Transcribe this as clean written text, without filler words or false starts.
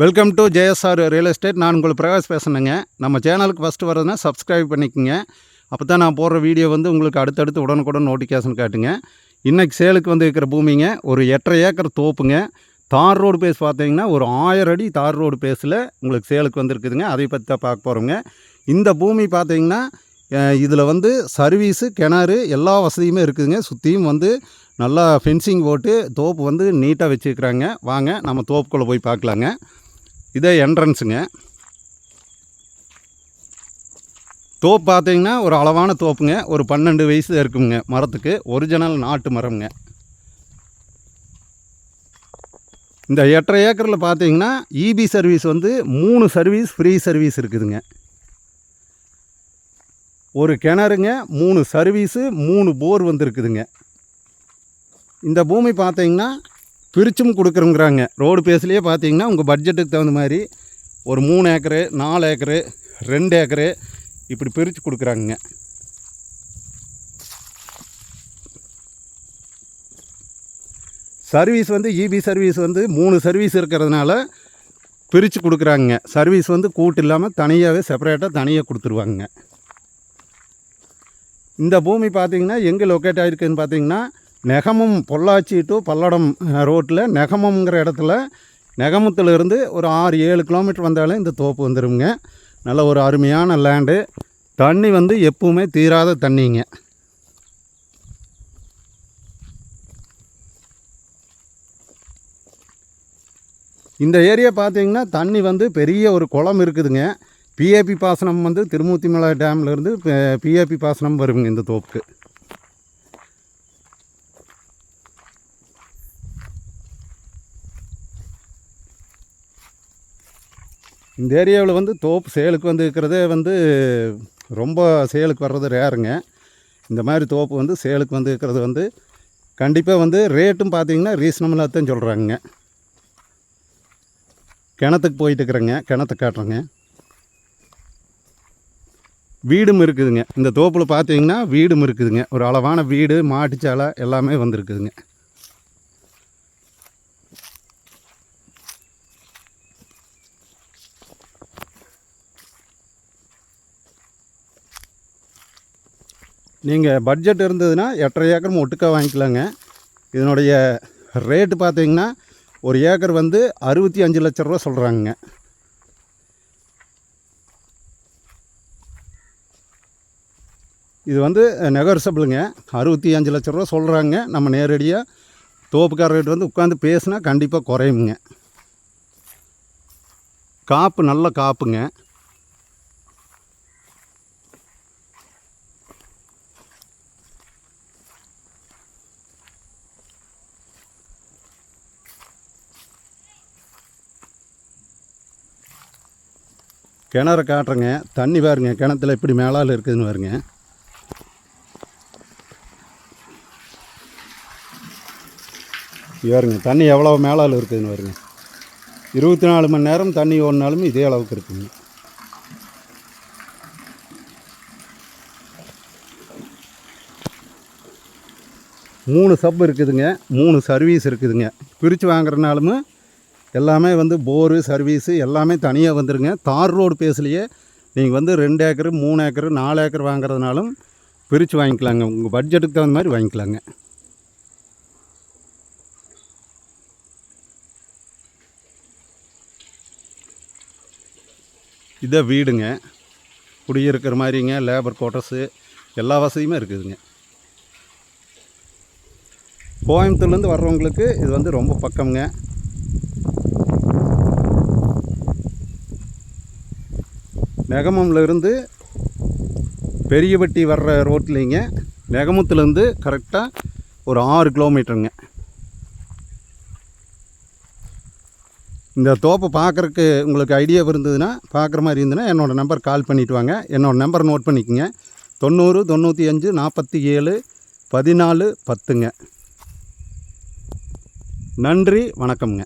Welcome to JSR real estate. நான் உங்களுக்கு பிரகாஷ் பேசுனேங்க. நம்ம சேனலுக்கு ஃபஸ்ட்டு வரதுன்னா சப்ஸ்கிரைப் பண்ணிக்கோங்க. அப்போ தான் நான் போடுற வீடியோ உங்களுக்கு அடுத்தடுத்து உடனுக்குடன் நோட்டிஃபிகேஷன் காட்டுங்க. இன்றைக்கி சேலுக்கு இருக்கிற பூமிங்க ஒரு 8.5 ஏக்கர் தோப்புங்க. தார் ரோடு பேஸ் பார்த்தீங்கன்னா ஒரு 1000 அடி தார் ரோடு பேஸில் உங்களுக்கு சேலுக்கு வந்திருக்குதுங்க. அதை பற்றி தான் பார்க்க போகிறோங்க. இந்த பூமி பார்த்தீங்கன்னா இதில் சர்வீஸு கிணறு எல்லா வசதியுமே இருக்குதுங்க. சுற்றியும் நல்லா ஃபென்சிங் போட்டு தோப்பு நீட்டாக வச்சுருக்குறாங்க. வாங்க நம்ம தோப்புக்குள்ளே போய் பார்க்கலாங்க. இதே என்ட்ரன்ஸுங்க. தோப்பு பார்த்தீங்கன்னா ஒரு அளவான தோப்புங்க. ஒரு 12 வயசு இருக்குங்க மரத்துக்கு. ஒரிஜினல் நாட்டு மரம்ங்க. இந்த 8.5 ஏக்கரில் பார்த்தீங்கன்னா EB service 3 service free service இருக்குதுங்க. ஒரு கிணறுங்க, 3 சர்வீஸு, 3 போர் இருக்குதுங்க. இந்த பூமி பார்த்தீங்கன்னா பிரிச்சும் கொடுக்குறோங்கிறாங்க. ரோடு பேஸ்லேயே பார்த்தீங்கன்னா உங்கள் பட்ஜெட்டுக்கு தகுந்த மாதிரி ஒரு 3 ஏக்கரு, 4 ஏக்கரு, 2 ஏக்கரு இப்படி பிரித்து கொடுக்குறாங்க. சர்வீஸ் இபி சர்வீஸ் 3 சர்வீஸ் இருக்கிறதுனால பிரித்து கொடுக்குறாங்க. சர்வீஸ் கூட்டு இல்லாமல் தனியாகவே செப்பரேட்டாக தனியாக கொடுத்துருவாங்க. இந்த பூமி பார்த்திங்கன்னா எங்கே லொக்கேட் ஆகிருக்குன்னு பார்த்தீங்கன்னா நெகமம் பொள்ளாச்சி டு பல்லடம் ரோட்டில் நெகமங்கிற இடத்துல நெகமத்திலிருந்து ஒரு 6-7 கிலோமீட்டர் வந்தாலும் இந்த தோப்பு வந்துடுங்க. நல்ல ஒரு அருமையான லேண்டு. தண்ணி எப்பவுமே தீராத தண்ணிங்க. இந்த ஏரியா பார்த்திங்கன்னா தண்ணி பெரிய ஒரு குளம் இருக்குதுங்க. பிஏபி பாசனம் திருமூர்த்திமலை டேம்லேருந்து பிஏபி பாசனம் வருங்க இந்த தோப்புக்கு. இந்த ஏரியாவில் தோப்பு சேலுக்கு இருக்கிறதே ரொம்ப சேலுக்கு வர்றது ரேருங்க. இந்த மாதிரி தோப்பு சேலுக்கு இருக்கிறது கண்டிப்பாக ரேட்டும் பார்த்திங்கன்னா ரீசனபிளாக தான் சொல்கிறாங்க. கிணத்துக்கு போயிட்டு இருக்கிறேங்க. கிணத்து காட்டுறேங்க. வீடும் இருக்குதுங்க. இந்த தோப்பில் பார்த்தீங்கன்னா வீடும் இருக்குதுங்க. ஒரு அளவான வீடு, மாட்டுச்சாலை எல்லாமே இருக்குதுங்க. நீங்கள் பட்ஜெட் இருந்ததுன்னா 8.5 ஏக்கரும் ஒட்டுக்கா வாங்கிக்கலாங்க. இதனுடைய ரேட்டு பார்த்தீங்கன்னா ஒரு ஏக்கர் 65 லட்ச ரூபா சொல்கிறாங்க. இது நெகோசியபிளுங்க. 65 லட்ச ரூபா சொல்கிறாங்க. நம்ம நேரடியாக தோப்புக்கார ரேட் உட்காந்து பேசுனா கண்டிப்பாக குறையுங்க. காப்பு நல்ல காப்புங்க. கிணறு காட்டுறேங்க. தண்ணி பாருங்க. கிணத்துல எப்படி மேலால் இருக்குதுன்னு பாருங்க. பாருங்க தண்ணி எவ்வளோ மேலால் இருக்குதுன்னு பாருங்க. 24 மணி நேரம் தண்ணி ஓடினாலும் இதே அளவுக்கு இருக்குங்க. மூணு சப் இருக்குதுங்க. 3 சர்வீஸ் இருக்குதுங்க. பிரித்து வாங்குறதுனாலும் எல்லாமே போரு சர்வீஸு எல்லாமே தனியாக வந்துடுங்க. தார் ரோடு பேஸ்லேயே நீங்கள் 2 ஏக்கரு, 3 ஏக்கரு, 4 ஏக்கர் வாங்குறதுனாலும் பிரித்து வாங்கிக்கலாங்க. உங்கள் பட்ஜெட்டுக்கு தகுந்த மாதிரி வாங்கிக்கலாங்க. இதை வீடுங்க. குடியிருக்கிற மாதிரிங்க. லேபர் குவார்ட்டர்ஸு எல்லா வசதியுமே இருக்குதுங்க. கோயம்புத்தூர்லேருந்து வர்றவங்களுக்கு இது ரொம்ப பக்கம்ங்க. நெகமம்லேருந்து பெரியபட்டி வர்ற ரோட்லேங்க. நெகமத்துலேருந்து கரெக்டாக ஒரு 6 கிலோமீட்டருங்க. இந்த தோப்பை பார்க்குறக்கு உங்களுக்கு ஐடியா இருந்ததுன்னா, பார்க்குற மாதிரி இருந்ததுன்னா என்னோடய நம்பர் கால் பண்ணிவிட்டு வாங்க. என்னோடய நம்பர் நோட் பண்ணிக்கோங்க. 90 95 47 14 10ங்க. நன்றி, வணக்கம்ங்க.